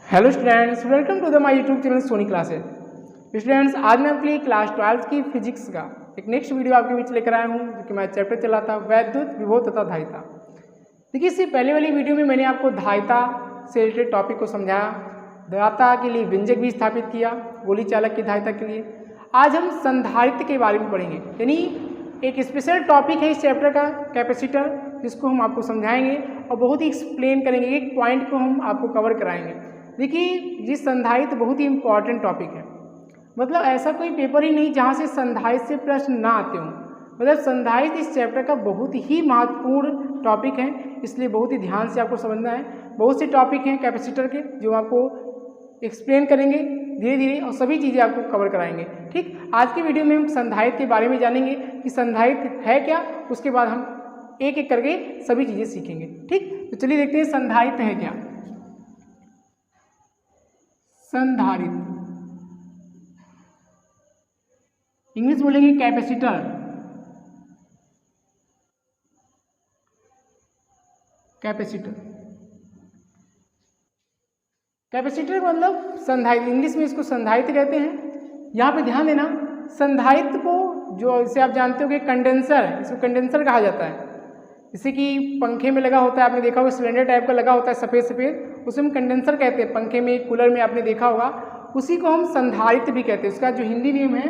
Hello students, welcome to the my YouTube channel Soni classes. Students, आज मैं आपके लिए क्लास 12 की फिजिक्स का एक नेक्स्ट वीडियो आपके बीच लेकर आया हूँ, जो कि मैं चैप्टर चला था वैद्युत विभव तथा धारिता। देखिए, इससे पहले वाली वीडियो में मैंने आपको धारिता से रिलेटेड टॉपिक को समझाया, धारिता के लिए व्यंजक भी स्थापित किया गोली चालक की धारिता के लिए। आज हम संधारित्र के बारे में पढ़ेंगे, यानी एक स्पेशल टॉपिक है इस चैप्टर का, कैपेसिटर, जिसको हम आपको समझाएंगे और बहुत ही एक्सप्लेन करेंगे, एक पॉइंट को हम आपको कवर कराएंगे। देखिए, ये संधारित्र बहुत ही इंपॉर्टेंट टॉपिक है, मतलब ऐसा कोई पेपर ही नहीं जहाँ से संधारित्र से प्रश्न ना आते हों। मतलब संधारित्र इस चैप्टर का बहुत ही महत्वपूर्ण टॉपिक है, इसलिए बहुत ही ध्यान से आपको समझना है। बहुत से टॉपिक हैं कैपेसिटर के जो आपको एक्सप्लेन करेंगे धीरे धीरे और सभी चीज़ें आपको कवर कराएंगे। ठीक, आज की वीडियो में हम संधारित्र के बारे में जानेंगे कि संधारित्र है क्या, उसके बाद हम एक एक करके सभी चीज़ें सीखेंगे। ठीक, तो चलिए देखते हैं संधारित्र है क्या। संधारित्र इंग्लिश बोलेंगे कैपेसिटर। कैपेसिटर कैपेसिटर मतलब संधारित्र, इंग्लिश में इसको संधारित्र कहते हैं। यहाँ पे ध्यान देना, संधारित्र को जो इसे आप जानते हो कि कंडेंसर, इसको कंडेंसर कहा जाता है। जैसे कि पंखे में लगा होता है, आपने देखा होगा सिलेंडर टाइप का लगा होता है सफ़ेद सफ़ेद, उसे हम कंडेंसर कहते हैं। पंखे में, कूलर में आपने देखा होगा, उसी को हम संधारित्र भी कहते हैं। उसका जो हिंदी नेम है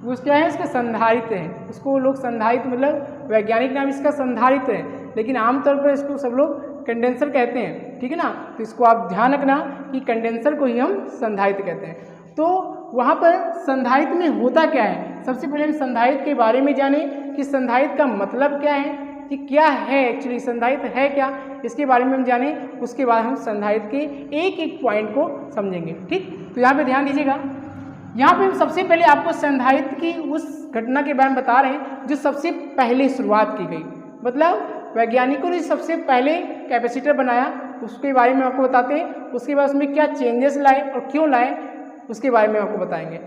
वो क्या है, इसका संधारित्र है। उसको लोग संधारित्र, मतलब वैज्ञानिक नाम इसका संधारित्र है, लेकिन आमतौर पर इसको सब लोग कंडेंसर कहते हैं। ठीक है ना, तो इसको आप ध्यान रखना कि कंडेंसर को ही हम संधारित्र कहते हैं। तो वहाँ पर संधारित्र में होता क्या है, सबसे पहले हम संधारित्र के बारे में जाने कि संधारित्र का मतलब क्या है, कि क्या है एक्चुअली संधारित्र है क्या, इसके बारे में हम जाने। उसके बाद हम संधारित्र के एक एक पॉइंट को समझेंगे। ठीक, तो यहाँ पे ध्यान दीजिएगा, यहाँ पे हम सबसे पहले आपको संधारित्र की उस घटना के बारे में बता रहे हैं जो सबसे पहले शुरुआत की गई। मतलब वैज्ञानिकों ने सबसे पहले कैपेसिटर बनाया, उसके बारे में आपको बताते हैं। उसके बाद उसमें क्या चेंजेस लाए और क्यों लाए, उसके बारे में आपको बताएंगे।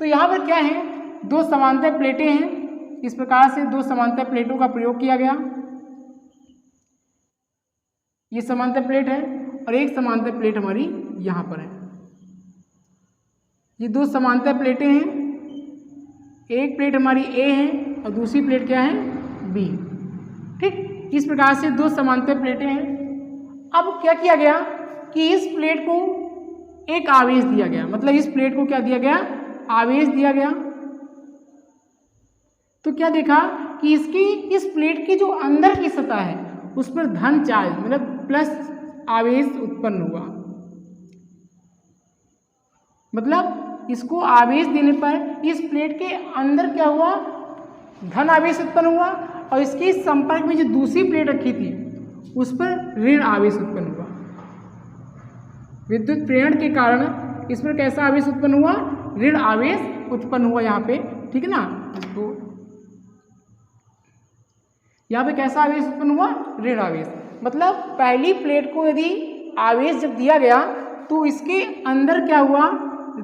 तो यहाँ पर क्या है, दो समांतर प्लेटें हैं। इस प्रकार से दो समांतर प्लेटों का प्रयोग किया गया। ये समांतर प्लेट है और एक समांतर प्लेट हमारी यहाँ पर है। ये दो समांतर प्लेटें हैं, एक प्लेट हमारी ए है और दूसरी प्लेट क्या है, बी। ठीक, इस प्रकार से दो समांतर प्लेटें हैं। अब क्या किया गया कि इस प्लेट को एक आवेश दिया गया, मतलब इस प्लेट को क्या दिया गया, आवेश दिया गया। तो क्या देखा कि इसकी, इस प्लेट की जो अंदर की सतह है उस पर धन चार्ज, मतलब प्लस आवेश उत्पन्न हुआ। मतलब इसको आवेश देने पर इस प्लेट के अंदर क्या हुआ, धन आवेश उत्पन्न हुआ, और इसके संपर्क में जो दूसरी प्लेट रखी थी उस पर ऋण आवेश उत्पन्न हुआ। विद्युत प्रेरण के कारण इस पर कैसा आवेश उत्पन्न हुआ, ऋण आवेश उत्पन्न हुआ यहाँ पे। ठीक है ना, तो यहाँ पे कैसा आवेश उत्पन्न हुआ, ऋण आवेश। मतलब पहली प्लेट को यदि आवेश जब दिया गया तो इसके अंदर क्या हुआ,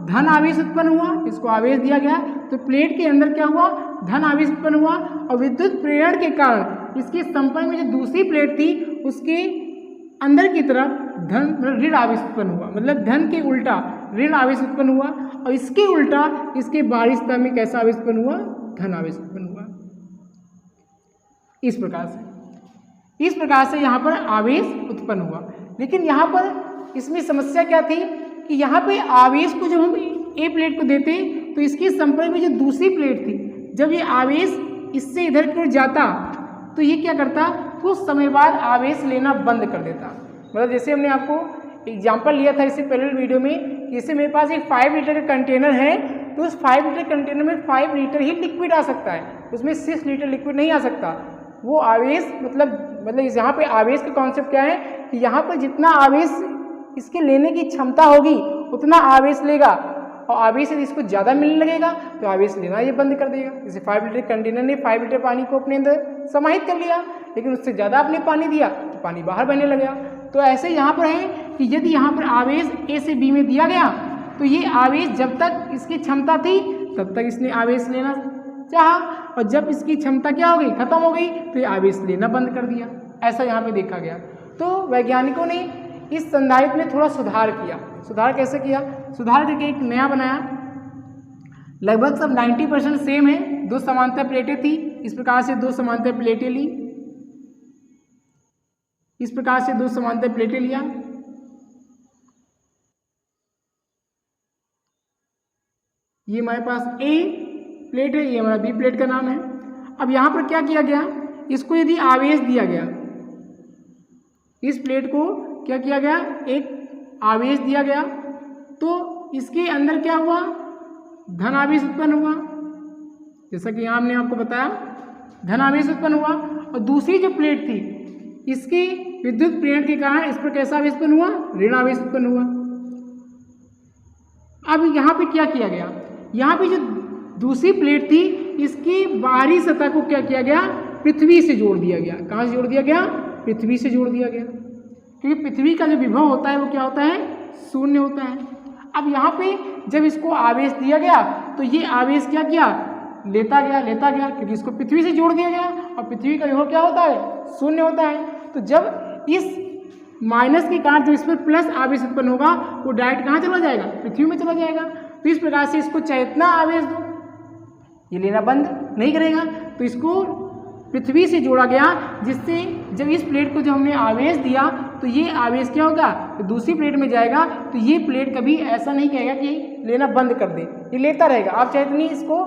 धन आवेश उत्पन्न हुआ। इसको आवेश दिया गया तो प्लेट के अंदर क्या हुआ, धन आवेश उत्पन्न हुआ, और विद्युत प्रेरण के कारण इसके संपर्क में जो दूसरी प्लेट थी उसके अंदर की तरफ धन, ऋण आवेश उत्पन्न हुआ। मतलब धन के उल्टा ऋण आवेश उत्पन्न हुआ, और इसके उल्टा इसके बाहरी सतह में कैसा आवेश उत्पन्न हुआ, धन आवेश उत्पन्न हुआ। इस प्रकार से यहाँ पर आवेश उत्पन्न हुआ। लेकिन यहाँ पर इसमें समस्या क्या थी कि यहाँ पे आवेश को जब हम ए प्लेट को देते तो इसके संपर्क में जो दूसरी प्लेट थी, जब ये आवेश इससे इधर की ओर जाता तो ये क्या करता, कुछ समय बाद आवेश लेना बंद कर देता। मतलब जैसे हमने आपको एग्जाम्पल लिया था इससे पहले वीडियो में, जैसे मेरे पास एक 5 लीटर का कंटेनर है, तो उस 5 लीटर कंटेनर में 5 लीटर ही लिक्विड आ सकता है, उसमें 6 लीटर लिक्विड नहीं आ सकता। वो आवेश मतलब यहाँ पे आवेश का कॉन्सेप्ट क्या है कि यहाँ पर जितना आवेश इसके लेने की क्षमता होगी उतना आवेश लेगा, और आवेश यदि इसको ज़्यादा मिलने लगेगा तो आवेश लेना ये बंद कर देगा। जैसे 5 लीटर कंटेनर ने 5 लीटर पानी को अपने अंदर समाहित कर लिया, लेकिन उससे ज़्यादा आपने पानी दिया तो पानी बाहर बहने लगेगा। तो ऐसे यहाँ पर है कि यदि यहाँ पर आवेश ए से बी में दिया गया तो ये आवेश जब तक इसकी क्षमता थी तब तक इसने आवेश लेना चाहा, और जब इसकी क्षमता क्या हो गई, खत्म हो गई, तो ये आवेश लेना बंद कर दिया। ऐसा यहाँ पे देखा गया। तो वैज्ञानिकों ने इस संधारित्र ने थोड़ा सुधार किया। सुधार कैसे किया? सुधार करके एक नया बनाया। लगभग सब 90% सेम है। 2 समांतर प्लेटें थी, इस प्रकार से 2 समांतर प्लेटें ली, इस प्रकार से 2 समांतर प्लेटें लिया। ये हमारे पास ए प्लेट है, ये हमारा बी प्लेट का नाम है। अब यहाँ पर क्या किया गया, इसको यदि आवेश दिया गया, इस प्लेट को क्या किया गया, एक आवेश दिया गया, तो इसके अंदर क्या हुआ, धन आवेश उत्पन्न हुआ। जैसा कि यहाँ हमने आपको बताया धन आवेश उत्पन्न हुआ। और दूसरी जो प्लेट थी, इसकी विद्युत प्रेरण के कारण इस पर कैसा आवेश उत्पन्न हुआ, ऋण आवेश उत्पन्न हुआ। अब यहाँ पे क्या किया गया, यहाँ पे जो दूसरी प्लेट थी, इसकी बाहरी सतह को क्या किया गया, पृथ्वी से जोड़ दिया गया। कहाँ से जोड़ दिया गया? पृथ्वी से जोड़ दिया गया, क्योंकि पृथ्वी का जो विभव होता है वो क्या होता है, शून्य होता है। अब यहाँ पे जब इसको आवेश दिया गया तो ये आवेश क्या किया, लेता गया, क्योंकि इसको पृथ्वी से जोड़ दिया गया और पृथ्वी का विभव क्या होता है, शून्य होता है। तो जब इस माइनस के कारण जो इस पर प्लस आवेश उत्पन्न होगा वो डायरेक्ट कहाँ चला जाएगा, पृथ्वी में चला जाएगा। तो इस प्रकार से इसको चाहे इतना आवेश दो, ये लेना बंद नहीं करेगा। तो इसको पृथ्वी से जोड़ा गया, जिससे जब इस प्लेट को जब हमने आवेश दिया तो ये आवेश क्या होगा, तो दूसरी प्लेट में जाएगा। तो ये प्लेट कभी ऐसा नहीं कहेगा कि लेना बंद कर दे, ये लेता रहेगा। आप चाहे इतनी इसको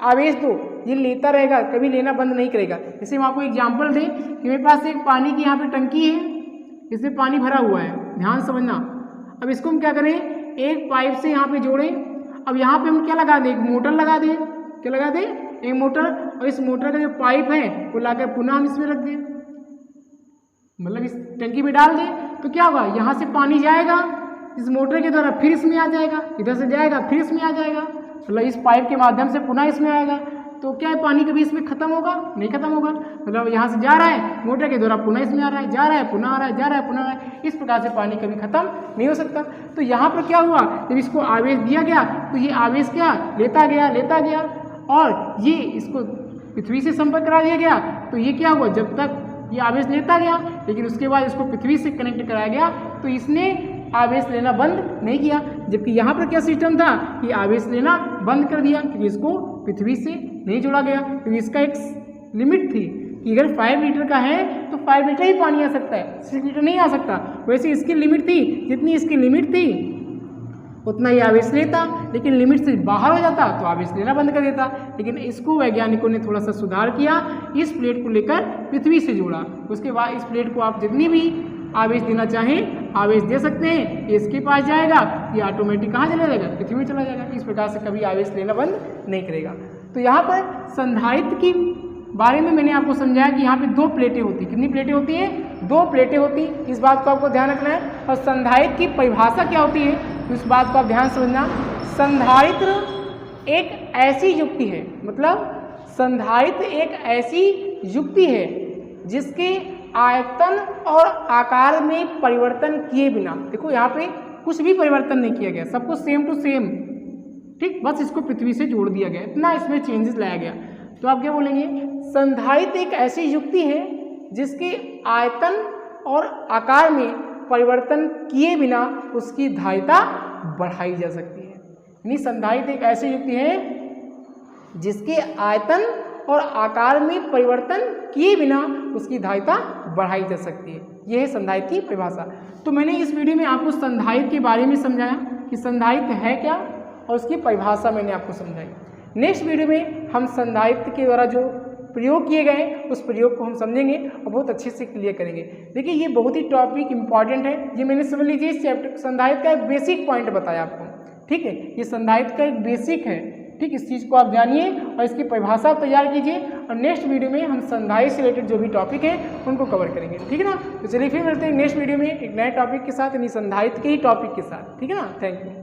आवेश दो, ये लेता रहेगा, कभी लेना बंद नहीं करेगा। जैसे हम आपको एग्जाम्पल दें कि मेरे पास एक पानी की यहाँ पे टंकी है, इसमें पानी भरा हुआ है, ध्यान समझना। अब इसको हम क्या करें, एक पाइप से यहाँ पे जोड़ें। अब यहाँ पे हम क्या लगा दें, एक मोटर लगा दें। क्या लगा दें, एक मोटर। और इस मोटर का जो पाइप है वो लाकर पुनः हम इसमें रख दें, मतलब इस टंकी में डाल दें। तो क्या होगा, यहाँ से पानी जाएगा इस मोटर के द्वारा, फिर इसमें आ जाएगा, इधर से जाएगा फिर इसमें आ जाएगा, मतलब इस पाइप के माध्यम से पुनः इसमें आएगा। तो क्या है, पानी कभी इसमें खत्म होगा, नहीं खत्म होगा। मतलब यहाँ से जा रहा है मोटर के द्वारा, पुनः इसमें आ रहा है, जा रहा है पुनः आ रहा है, जा रहा है पुनः आ रहा है। इस प्रकार से पानी कभी खत्म नहीं हो सकता। तो यहाँ पर क्या हुआ, जब इसको आवेश दिया गया तो ये आवेश क्या लेता गया, और ये इसको पृथ्वी से संपर्क करा दिया गया। तो ये क्या हुआ, जब तक ये आवेश लेता गया, लेकिन उसके बाद इसको पृथ्वी से कनेक्ट कराया गया तो इसने आवेश लेना बंद नहीं किया। जबकि यहाँ पर क्या सिस्टम था कि आवेश लेना बंद कर दिया, क्योंकि इसको पृथ्वी से नहीं जोड़ा गया, क्योंकि इसका एक लिमिट थी कि अगर 5 लीटर का है तो 5 लीटर ही पानी आ सकता है, 6 लीटर नहीं आ सकता। वैसे इसकी लिमिट थी, जितनी इसकी लिमिट थी उतना ही आवेश लेता, लेकिन लिमिट से बाहर हो जाता तो आवेश लेना बंद कर देता। लेकिन इसको वैज्ञानिकों ने थोड़ा सा सुधार किया, इस प्लेट को लेकर पृथ्वी से जोड़ा। उसके बाद इस प्लेट को आप जितनी भी आवेश देना चाहें आवेश दे सकते हैं, इसके पास जाएगा, ये ऑटोमेटिक कहाँ चला जाएगा, पृथ्वी में चला जाएगा। इस प्रकार से कभी आवेश लेना बंद नहीं करेगा। तो यहाँ पर संधारित्र की बारे में मैंने आपको समझाया कि यहाँ पे 2 प्लेटें होती, कितनी प्लेटें होती हैं, 2 प्लेटें होती। इस बात को आपको ध्यान रखना है। और संधारित्र की परिभाषा क्या होती है, तो इस बात को आप ध्यान समझना। संधारित्र एक ऐसी युक्ति है, मतलब संधारित्र एक ऐसी युक्ति है जिसके आयतन और आकार में परिवर्तन किए बिना, देखो यहाँ पे कुछ भी परिवर्तन नहीं किया गया, सब कुछ सेम टू सेम, ठीक, बस इसको पृथ्वी से जोड़ दिया गया, इतना इसमें चेंजेस लाया गया। तो आप क्या बोलेंगे, संधारित्र एक ऐसी युक्ति है जिसके आयतन और आकार में परिवर्तन किए बिना उसकी धारिता बढ़ाई जा सकती है। यानी संधारित्र एक ऐसी युक्ति है जिसके आयतन और आकार में परिवर्तन किए बिना उसकी धारिता बढ़ाई जा सकती है। यह है संधारित्र की परिभाषा। तो मैंने इस वीडियो में आपको संधारित्र के बारे में समझाया कि संधारित्र है क्या, और उसकी परिभाषा मैंने आपको समझाई। नेक्स्ट वीडियो में हम संधारित्र के द्वारा जो प्रयोग किए गए उस प्रयोग को हम समझेंगे और बहुत अच्छे से क्लियर करेंगे। देखिए ये बहुत ही टॉपिक इंपॉर्टेंट है, ये मैंने समझ लीजिए इस चैप्टर संधारित्र का एक बेसिक पॉइंट बताया आपको, ठीक है, ये संधारित्र का एक बेसिक है, ठीक, इस चीज़ को आप जानिए और इसकी परिभाषा तैयार कीजिए। और नेक्स्ट वीडियो में हम संधारित्र से रिलेटेड जो भी टॉपिक है उनको कवर करेंगे, ठीक है ना। तो चलिए फिर मिलते हैं नेक्स्ट वीडियो में एक नए टॉपिक के साथ, यानी संधारित्र के ही टॉपिक के साथ, ठीक है ना। Thank you.